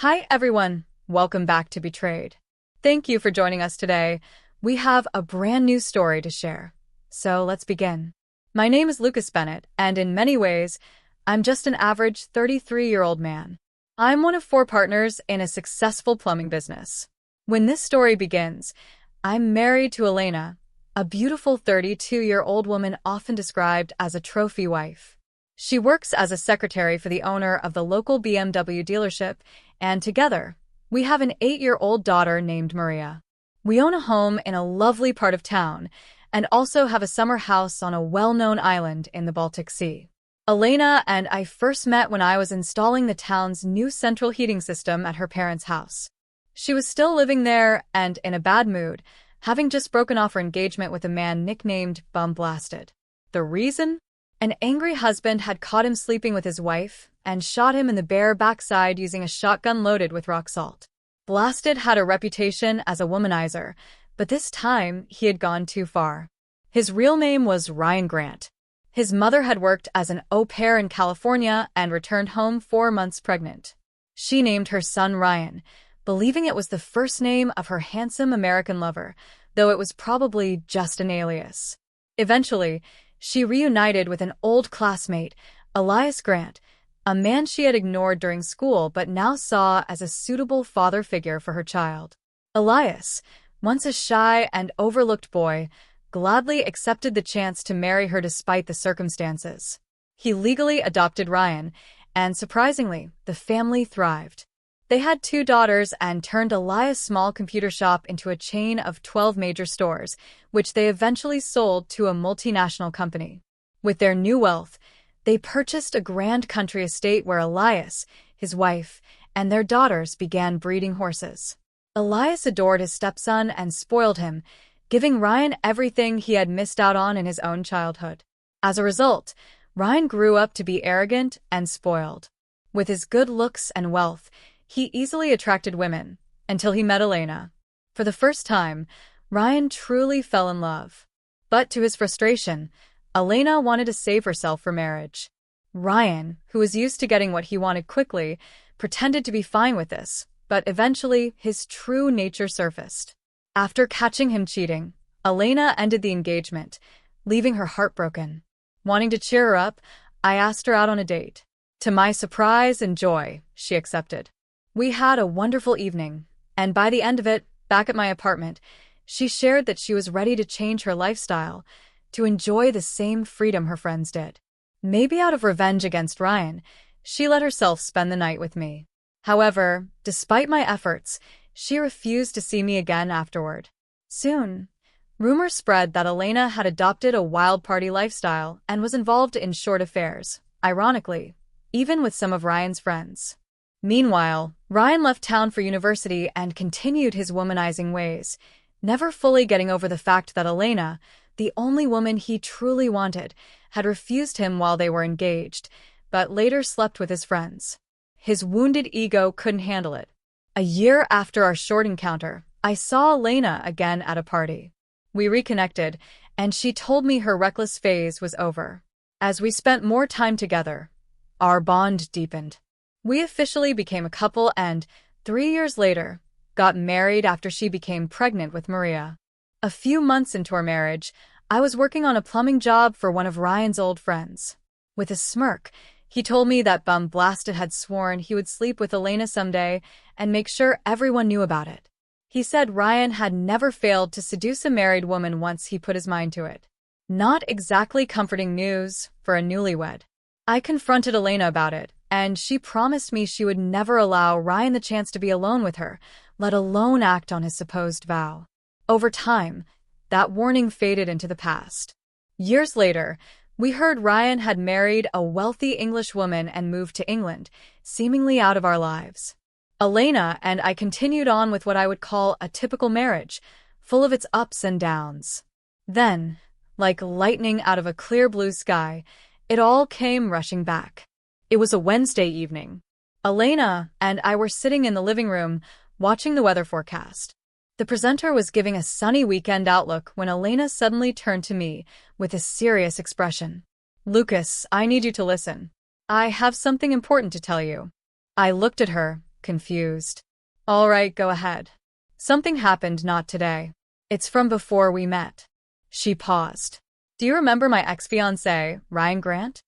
Hi everyone, welcome back to Betrayed. Thank you for joining us today. We have a brand new story to share. So let's begin. My name is Lucas Bennett, and in many ways, I'm just an average 33-year-old man. I'm one of four partners in a successful plumbing business. When this story begins, I'm married to Elena, a beautiful 32-year-old woman often described as a trophy wife. She works as a secretary for the owner of the local BMW dealership, and together, we have an 8-year-old daughter named Maria. We own a home in a lovely part of town, and also have a summer house on a well-known island in the Baltic Sea. Elena and I first met when I was installing the town's new central heating system at her parents' house. She was still living there and in a bad mood, having just broken off her engagement with a man nicknamed Bum Blasted. The reason? An angry husband had caught him sleeping with his wife and shot him in the bare backside using a shotgun loaded with rock salt. Blasted had a reputation as a womanizer, but this time he had gone too far. His real name was Ryan Grant. His mother had worked as an au pair in California and returned home 4 months pregnant. She named her son Ryan, believing it was the first name of her handsome American lover, though it was probably just an alias. Eventually, she reunited with an old classmate, Elias Grant, a man she had ignored during school but now saw as a suitable father figure for her child. Elias, once a shy and overlooked boy, gladly accepted the chance to marry her despite the circumstances. He legally adopted Ryan, and surprisingly, the family thrived. They had 2 daughters and turned Elias' small computer shop into a chain of 12 major stores, which they eventually sold to a multinational company. With their new wealth, they purchased a grand country estate where Elias, his wife, and their daughters began breeding horses. Elias adored his stepson and spoiled him, giving Ryan everything he had missed out on in his own childhood. As a result, Ryan grew up to be arrogant and spoiled. With his good looks and wealth, he easily attracted women, until he met Elena. For the first time, Ryan truly fell in love. But to his frustration, Elena wanted to save herself for marriage. Ryan, who was used to getting what he wanted quickly, pretended to be fine with this, but eventually his true nature surfaced. After catching him cheating, Elena ended the engagement, leaving her heartbroken. Wanting to cheer her up, I asked her out on a date. To my surprise and joy, she accepted. We had a wonderful evening, and by the end of it, back at my apartment, she shared that she was ready to change her lifestyle, to enjoy the same freedom her friends did. Maybe out of revenge against Ryan, she let herself spend the night with me. However, despite my efforts, she refused to see me again afterward. Soon, rumors spread that Elena had adopted a wild party lifestyle and was involved in short affairs, ironically, even with some of Ryan's friends. Meanwhile, Ryan left town for university and continued his womanizing ways, never fully getting over the fact that Elena, the only woman he truly wanted, had refused him while they were engaged, but later slept with his friends. His wounded ego couldn't handle it. A year after our short encounter, I saw Elena again at a party. We reconnected, and she told me her reckless phase was over. As we spent more time together, our bond deepened. We officially became a couple and, 3 years later, got married after she became pregnant with Maria. A few months into our marriage, I was working on a plumbing job for one of Ryan's old friends. With a smirk, he told me that Bum Blasted had sworn he would sleep with Elena someday and make sure everyone knew about it. He said Ryan had never failed to seduce a married woman once he put his mind to it. Not exactly comforting news for a newlywed. I confronted Elena about it, and she promised me she would never allow Ryan the chance to be alone with her, let alone act on his supposed vow. Over time, that warning faded into the past. Years later, we heard Ryan had married a wealthy English woman and moved to England, seemingly out of our lives. Elena and I continued on with what I would call a typical marriage, full of its ups and downs. Then, like lightning out of a clear blue sky, it all came rushing back. It was a Wednesday evening. Elena and I were sitting in the living room, watching the weather forecast. The presenter was giving a sunny weekend outlook when Elena suddenly turned to me with a serious expression. "Lucas, I need you to listen. I have something important to tell you." I looked at her, confused. All right, go ahead. Something happened not today. It's from before we met. She paused. Do you remember my ex-fiancé, Ryan Grant?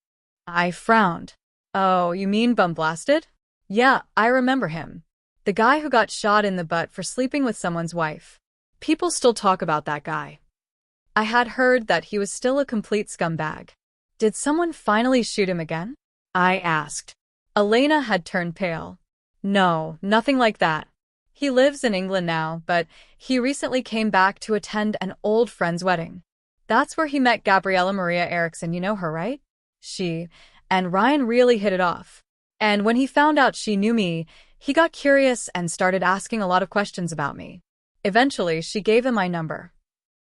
I frowned. Oh, you mean Bum Blasted? Yeah, I remember him. The guy who got shot in the butt for sleeping with someone's wife. People still talk about that guy. I had heard that he was still a complete scumbag. Did someone finally shoot him again? I asked. Elena had turned pale. No, nothing like that. He lives in England now, but he recently came back to attend an old friend's wedding. That's where he met Gabriella Maria Eriksson, you know her, right? She and Ryan really hit it off. And when he found out she knew me, he got curious and started asking a lot of questions about me. Eventually, she gave him my number.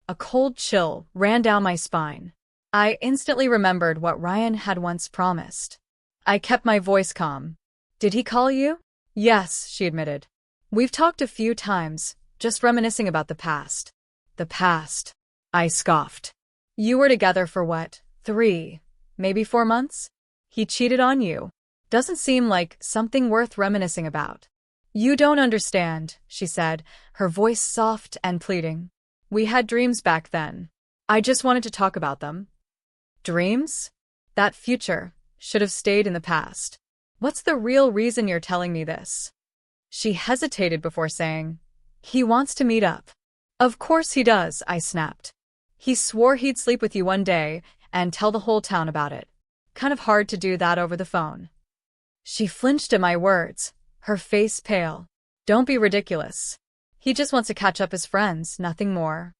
A cold chill ran down my spine. I instantly remembered what Ryan had once promised. I kept my voice calm. Did he call you? Yes, she admitted. We've talked a few times, just reminiscing about the past. The past. I scoffed. You were together for what, 3, maybe 4 months? He cheated on you. Doesn't seem like something worth reminiscing about. You don't understand, she said, her voice soft and pleading. We had dreams back then. I just wanted to talk about them. Dreams? That future should have stayed in the past. What's the real reason you're telling me this? She hesitated before saying, He wants to meet up. Of course he does, I snapped. He swore he'd sleep with you one day and tell the whole town about it. Kind of hard to do that over the phone. She flinched at my words, her face pale. Don't be ridiculous. He just wants to catch up as friends, nothing more.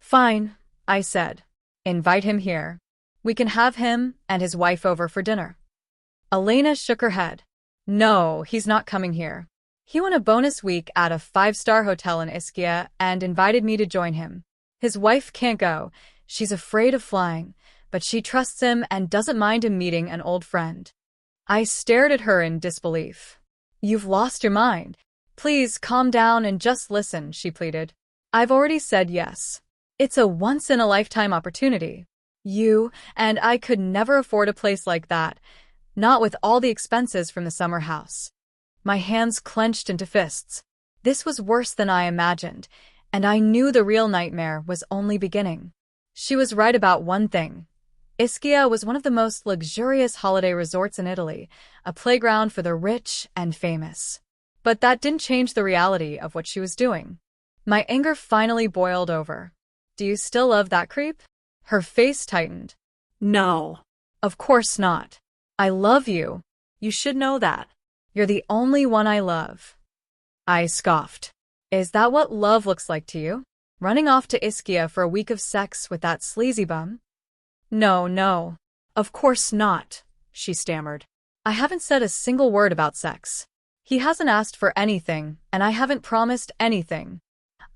Fine, I said. Invite him here. We can have him and his wife over for dinner. Elena shook her head. No, he's not coming here. He won a bonus week at a 5-star hotel in Ischia and invited me to join him. His wife can't go. She's afraid of flying, but she trusts him and doesn't mind him meeting an old friend. I stared at her in disbelief. You've lost your mind. Please calm down and just listen, she pleaded. I've already said yes. It's a once-in-a-lifetime opportunity. You and I could never afford a place like that, not with all the expenses from the summer house. My hands clenched into fists. This was worse than I imagined, and I knew the real nightmare was only beginning. She was right about one thing. Ischia was one of the most luxurious holiday resorts in Italy, a playground for the rich and famous. But that didn't change the reality of what she was doing. My anger finally boiled over. Do you still love that creep? Her face tightened. No. Of course not. I love you. You should know that. You're the only one I love. I scoffed. Is that what love looks like to you? Running off to Ischia for a week of sex with that sleazy bum? No. Of course not, she stammered. I haven't said a single word about sex. He hasn't asked for anything, and I haven't promised anything.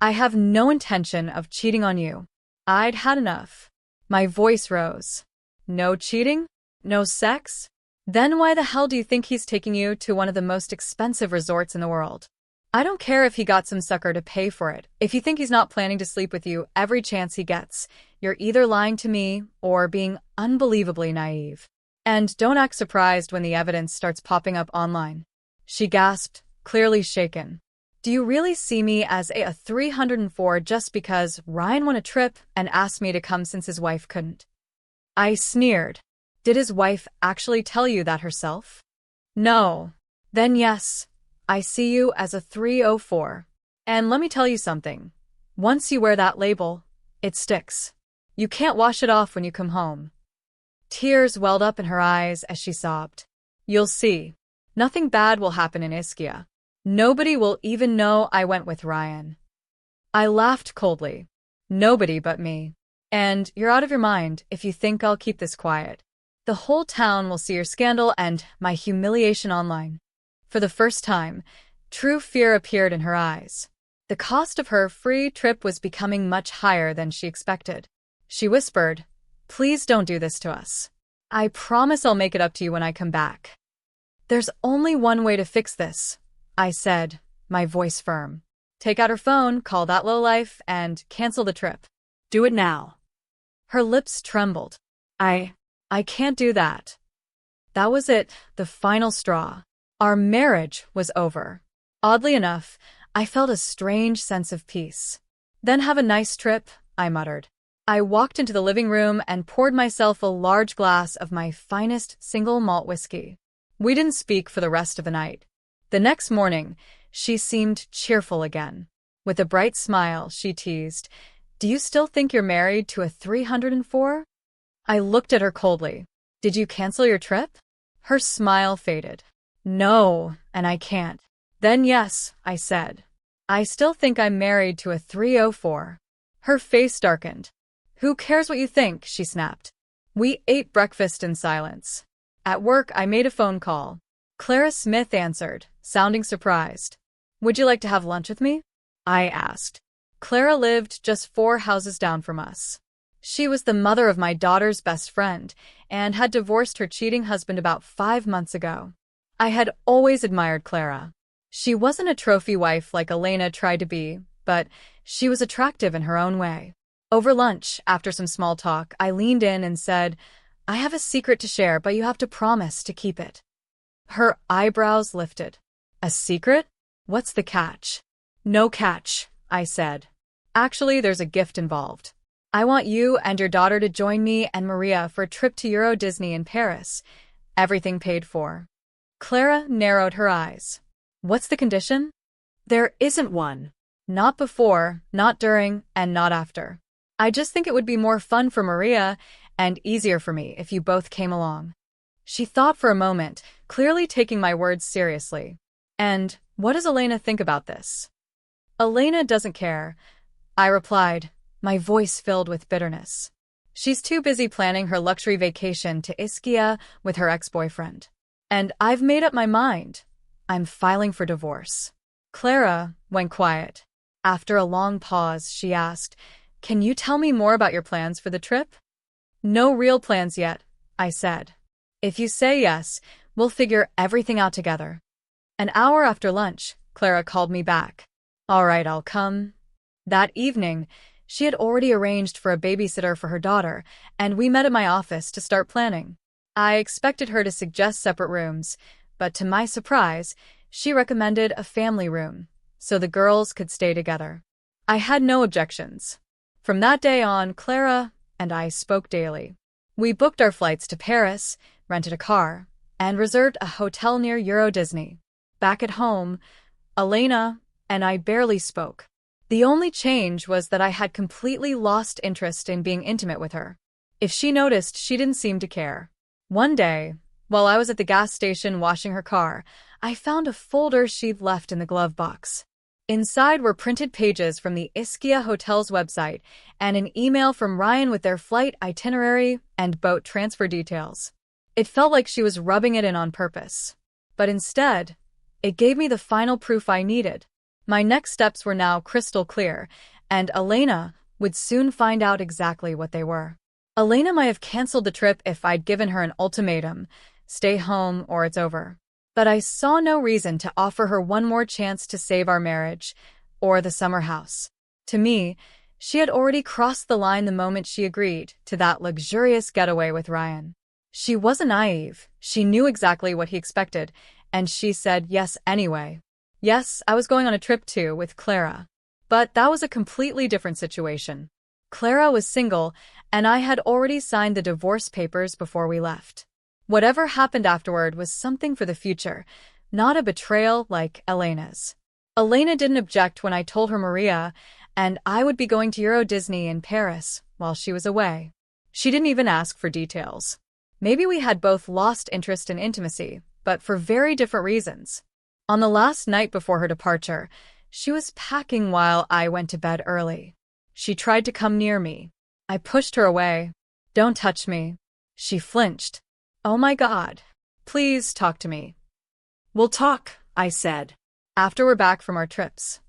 I have no intention of cheating on you. I'd had enough. My voice rose. No cheating? No sex? Then why the hell do you think he's taking you to one of the most expensive resorts in the world? I don't care if he got some sucker to pay for it. If you think he's not planning to sleep with you every chance he gets, you're either lying to me or being unbelievably naive. And don't act surprised when the evidence starts popping up online. She gasped, clearly shaken. Do you really see me as a 304 just because Ryan won a trip and asked me to come since his wife couldn't? I sneered. Did his wife actually tell you that herself? No. Then yes. I see you as a 304. And let me tell you something. Once you wear that label, it sticks. You can't wash it off when you come home. Tears welled up in her eyes as she sobbed. You'll see. Nothing bad will happen in Ischia. Nobody will even know I went with Ryan. I laughed coldly. Nobody but me. And you're out of your mind if you think I'll keep this quiet. The whole town will see your scandal and my humiliation online. For the first time, true fear appeared in her eyes. The cost of her free trip was becoming much higher than she expected. She whispered, Please don't do this to us. I promise I'll make it up to you when I come back. There's only one way to fix this, I said, my voice firm. Take out her phone, call that lowlife, and cancel the trip. Do it now. Her lips trembled. I can't do that. That was it, the final straw. Our marriage was over. Oddly enough, I felt a strange sense of peace. Then have a nice trip, I muttered. I walked into the living room and poured myself a large glass of my finest single malt whiskey. We didn't speak for the rest of the night. The next morning, she seemed cheerful again. With a bright smile, she teased, "Do you still think you're married to a 304?" I looked at her coldly. "Did you cancel your trip?" Her smile faded. "No, and I can't." "Then yes," I said. "I still think I'm married to a 304. Her face darkened. "Who cares what you think?" she snapped. We ate breakfast in silence. At work, I made a phone call. Clara Smith answered, sounding surprised. "Would you like to have lunch with me?" I asked. Clara lived just 4 houses down from us. She was the mother of my daughter's best friend and had divorced her cheating husband about 5 months ago. I had always admired Clara. She wasn't a trophy wife like Elena tried to be, but she was attractive in her own way. Over lunch, after some small talk, I leaned in and said, "I have a secret to share, but you have to promise to keep it." Her eyebrows lifted. "A secret? What's the catch?" "No catch," I said. "Actually, there's a gift involved. I want you and your daughter to join me and Maria for a trip to Euro Disney in Paris. Everything paid for." Clara narrowed her eyes. "What's the condition?" "There isn't one. Not before, not during, and not after. I just think it would be more fun for Maria and easier for me if you both came along." She thought for a moment, clearly taking my words seriously. "And what does Elena think about this?" "Elena doesn't care," I replied, my voice filled with bitterness. "She's too busy planning her luxury vacation to Ischia with her ex-boyfriend. And I've made up my mind. I'm filing for divorce." Clara went quiet. After a long pause, she asked, "Can you tell me more about your plans for the trip?" "No real plans yet," I said. "If you say yes, we'll figure everything out together." An hour after lunch, Clara called me back. "All right, I'll come." That evening, she had already arranged for a babysitter for her daughter, and we met at my office to start planning. I expected her to suggest separate rooms, but to my surprise, she recommended a family room, so the girls could stay together. I had no objections. From that day on, Clara and I spoke daily. We booked our flights to Paris, rented a car, and reserved a hotel near Euro Disney. Back at home, Elena and I barely spoke. The only change was that I had completely lost interest in being intimate with her. If she noticed, she didn't seem to care. One day, while I was at the gas station washing her car, I found a folder she'd left in the glove box. Inside were printed pages from the Ischia Hotel's website and an email from Ryan with their flight itinerary and boat transfer details. It felt like she was rubbing it in on purpose. But instead, it gave me the final proof I needed. My next steps were now crystal clear, and Elena would soon find out exactly what they were. Elena might have canceled the trip if I'd given her an ultimatum, stay home or it's over. But I saw no reason to offer her one more chance to save our marriage, or the summer house. To me, she had already crossed the line the moment she agreed to that luxurious getaway with Ryan. She wasn't naive, she knew exactly what he expected, and she said yes anyway. Yes, I was going on a trip too, with Clara. But that was a completely different situation. Clara was single, and I had already signed the divorce papers before we left. Whatever happened afterward was something for the future, not a betrayal like Elena's. Elena didn't object when I told her Maria and I would be going to Euro Disney in Paris while she was away. She didn't even ask for details. Maybe we had both lost interest in intimacy, but for very different reasons. On the last night before her departure, she was packing while I went to bed early. She tried to come near me. I pushed her away. "Don't touch me." She flinched. "Oh my God. Please talk to me." "We'll talk," I said, "after we're back from our trips."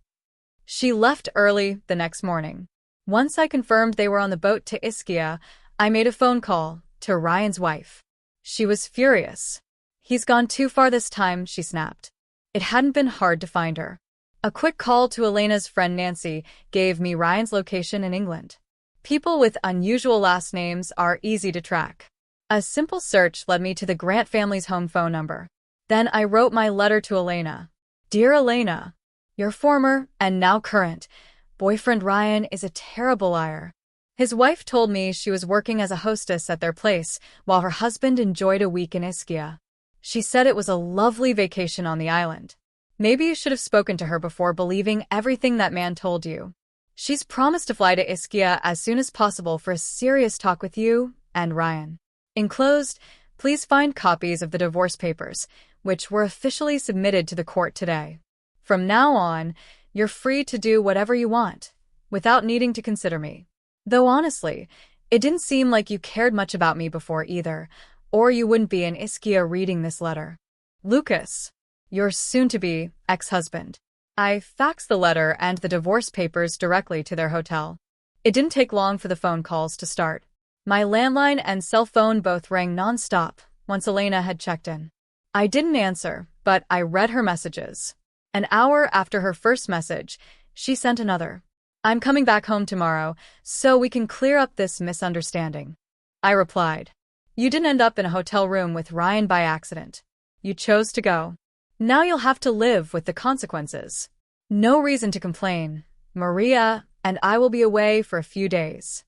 She left early the next morning. Once I confirmed they were on the boat to Ischia, I made a phone call to Ryan's wife. She was furious. "He's gone too far this time," she snapped. It hadn't been hard to find her. A quick call to Elena's friend Nancy gave me Ryan's location in England. People with unusual last names are easy to track. A simple search led me to the Grant family's home phone number. Then I wrote my letter to Elena. Dear Elena, your former, and now current, boyfriend Ryan is a terrible liar. His wife told me she was working as a hostess at their place while her husband enjoyed a week in Ischia. She said it was a lovely vacation on the island. Maybe you should have spoken to her before believing everything that man told you. She's promised to fly to Ischia as soon as possible for a serious talk with you and Ryan. Enclosed, please find copies of the divorce papers, which were officially submitted to the court today. From now on, you're free to do whatever you want, without needing to consider me. Though honestly, it didn't seem like you cared much about me before either, or you wouldn't be in Ischia reading this letter. Lucas, your soon-to-be ex-husband. I faxed the letter and the divorce papers directly to their hotel. It didn't take long for the phone calls to start. My landline and cell phone both rang non-stop once Elena had checked in. I didn't answer, but I read her messages. An hour after her first message, she sent another. I'm coming back home tomorrow, so we can clear up this misunderstanding. I replied. You didn't end up in a hotel room with Ryan by accident. You chose to go. Now you'll have to live with the consequences. No reason to complain. Maria and I will be away for a few days.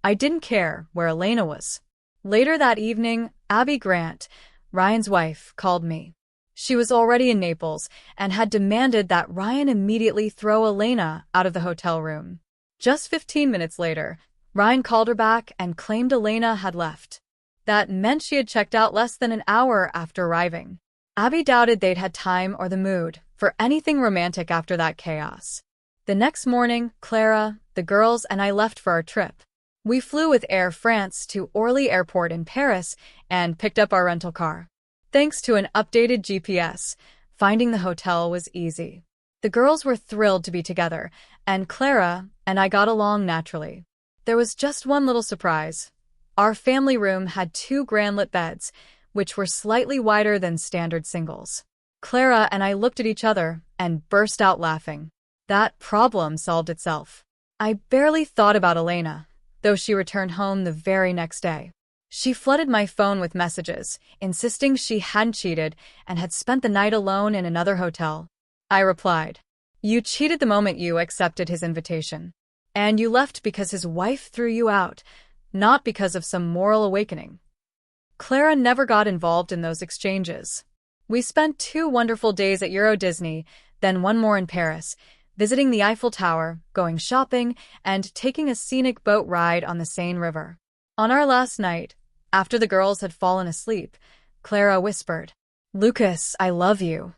I didn't care where Elena was. Later that evening, Abby Grant, Ryan's wife, called me. She was already in Naples and had demanded that Ryan immediately throw Elena out of the hotel room. Just 15 minutes later, Ryan called her back and claimed Elena had left. That meant she had checked out less than an hour after arriving. Abby doubted they'd had time or the mood for anything romantic after that chaos. The next morning, Clara, the girls, and I left for our trip. We flew with Air France to Orly Airport in Paris and picked up our rental car. Thanks to an updated GPS, finding the hotel was easy. The girls were thrilled to be together, and Clara and I got along naturally. There was just one little surprise. Our family room had 2 grand-lit beds, which were slightly wider than standard singles. Clara and I looked at each other and burst out laughing. That problem solved itself. I barely thought about Elena, though she returned home the very next day. She flooded my phone with messages, insisting she hadn't cheated and had spent the night alone in another hotel. I replied, you cheated the moment you accepted his invitation. And you left because his wife threw you out, not because of some moral awakening. Clara never got involved in those exchanges. We spent 2 wonderful days at Euro Disney, then 1 more in Paris, visiting the Eiffel Tower, going shopping, and taking a scenic boat ride on the Seine River. On our last night, after the girls had fallen asleep, Clara whispered, Lucas, I love you.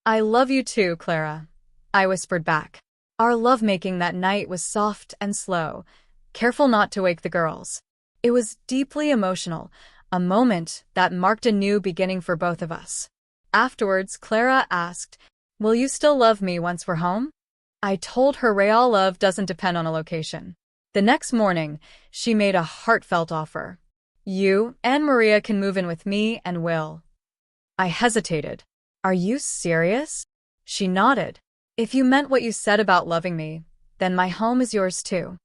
I love you too, Clara, I whispered back. Our lovemaking that night was soft and slow, careful not to wake the girls. It was deeply emotional, a moment that marked a new beginning for both of us. Afterwards, Clara asked, will you still love me once we're home? I told her real love doesn't depend on a location. The next morning, she made a heartfelt offer. You and Maria can move in with me and Will. I hesitated. Are you serious? She nodded. If you meant what you said about loving me, then my home is yours too.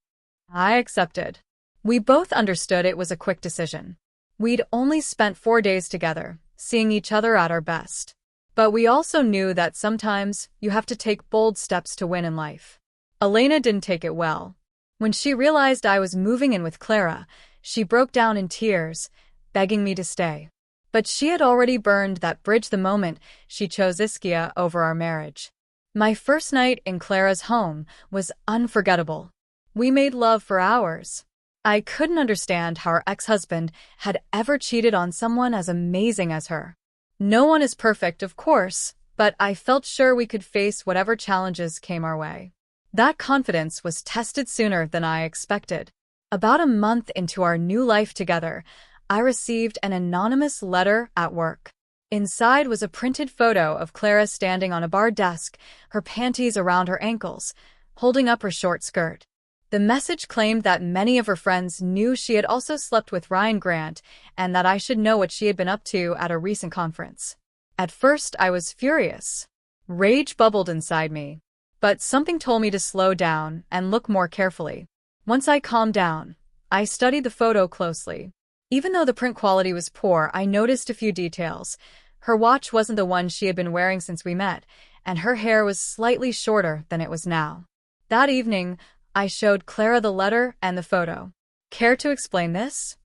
I accepted. We both understood it was a quick decision. We'd only spent 4 days together, seeing each other at our best. But we also knew that sometimes you have to take bold steps to win in life. Elena didn't take it well. When she realized I was moving in with Clara, she broke down in tears, begging me to stay. But she had already burned that bridge the moment she chose Ischia over our marriage. My first night in Clara's home was unforgettable. We made love for hours. I couldn't understand how her ex-husband had ever cheated on someone as amazing as her. No one is perfect, of course, but I felt sure we could face whatever challenges came our way. That confidence was tested sooner than I expected. About a month into our new life together, I received an anonymous letter at work. Inside was a printed photo of Clara standing on a bar desk, her panties around her ankles, holding up her short skirt. The message claimed that many of her friends knew she had also slept with Ryan Grant and that I should know what she had been up to at a recent conference. At first, I was furious. Rage bubbled inside me. But something told me to slow down and look more carefully. Once I calmed down, I studied the photo closely. Even though the print quality was poor, I noticed a few details. Her watch wasn't the one she had been wearing since we met, and her hair was slightly shorter than it was now. That evening, I showed Clara the letter and the photo. Care to explain this?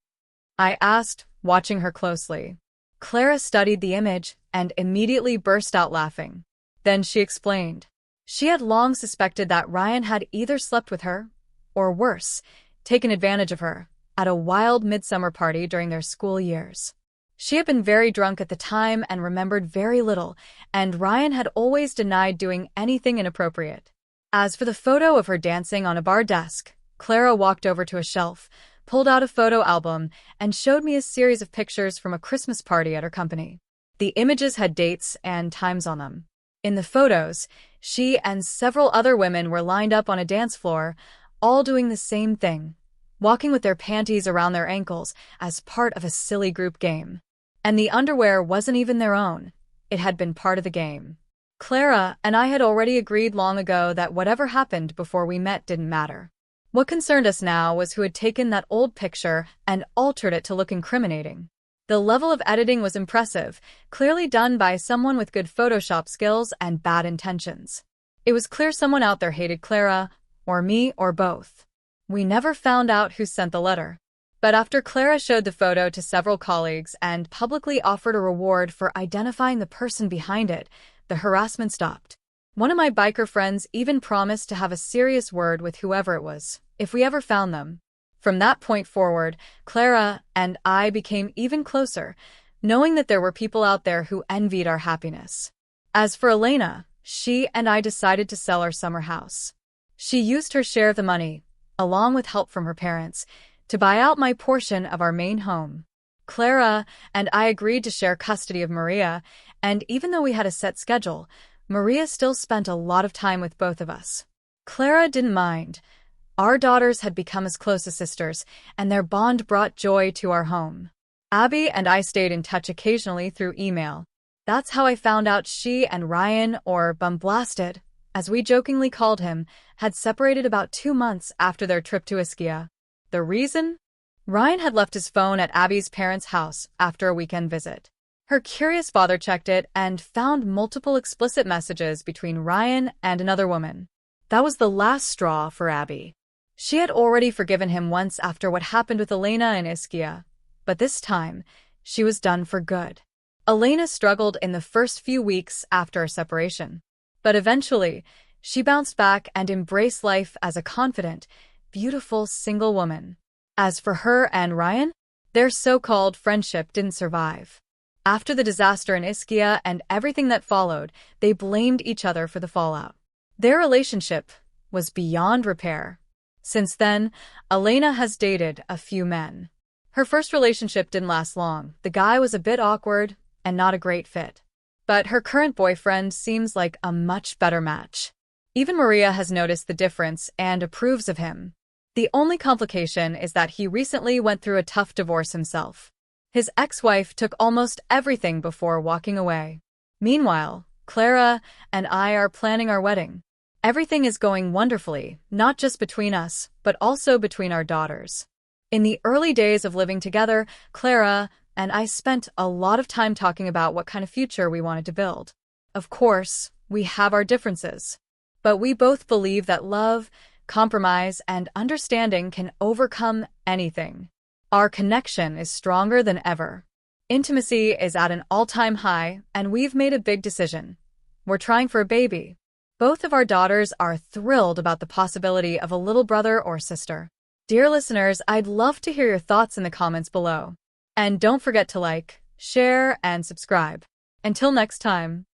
I asked, watching her closely. Clara studied the image and immediately burst out laughing. Then she explained. She had long suspected that Ryan had either slept with her, or worse, taken advantage of her, at a wild midsummer party during their school years. She had been very drunk at the time and remembered very little, and Ryan had always denied doing anything inappropriate. As for the photo of her dancing on a bar desk, Clara walked over to a shelf, pulled out a photo album, and showed me a series of pictures from a Christmas party at her company. The images had dates and times on them. In the photos, she and several other women were lined up on a dance floor, all doing the same thing, walking with their panties around their ankles as part of a silly group game. And the underwear wasn't even their own. It had been part of the game. Clara and I had already agreed long ago that whatever happened before we met didn't matter. What concerned us now was who had taken that old picture and altered it to look incriminating. The level of editing was impressive, clearly done by someone with good Photoshop skills and bad intentions. It was clear someone out there hated Clara, or me, or both. We never found out who sent the letter. But after Clara showed the photo to several colleagues and publicly offered a reward for identifying the person behind it, the harassment stopped. One of my biker friends even promised to have a serious word with whoever it was, if we ever found them. From that point forward, Clara and I became even closer, knowing that there were people out there who envied our happiness. As for Elena, she and I decided to sell our summer house. She used her share of the money, along with help from her parents, to buy out my portion of our main home. Clara and I agreed to share custody of Maria, and even though we had a set schedule, Maria still spent a lot of time with both of us. Clara didn't mind. Our daughters had become as close as sisters, and their bond brought joy to our home. Abby and I stayed in touch occasionally through email. That's how I found out she and Ryan, or Bumblasted, as we jokingly called him, had separated about 2 months after their trip to Ischia. The reason? Ryan had left his phone at Abby's parents' house after a weekend visit. Her curious father checked it and found multiple explicit messages between Ryan and another woman. That was the last straw for Abby. She had already forgiven him once after what happened with Elena in Ischia, but this time, she was done for good. Elena struggled in the first few weeks after our separation, but eventually, she bounced back and embraced life as a confident, beautiful single woman. As for her and Ryan, their so-called friendship didn't survive. After the disaster in Ischia and everything that followed, they blamed each other for the fallout. Their relationship was beyond repair. Since then, Elena has dated a few men. Her first relationship didn't last long. The guy was a bit awkward and not a great fit. But her current boyfriend seems like a much better match. Even Maria has noticed the difference and approves of him. The only complication is that he recently went through a tough divorce himself. His ex-wife took almost everything before walking away. Meanwhile, Clara and I are planning our wedding. Everything is going wonderfully, not just between us, but also between our daughters. In the early days of living together, Clara and I spent a lot of time talking about what kind of future we wanted to build. Of course, we have our differences, but we both believe that love, compromise, and understanding can overcome anything. Our connection is stronger than ever. Intimacy is at an all-time high, and we've made a big decision. We're trying for a baby. Both of our daughters are thrilled about the possibility of a little brother or sister. Dear listeners, I'd love to hear your thoughts in the comments below. And don't forget to like, share, and subscribe. Until next time.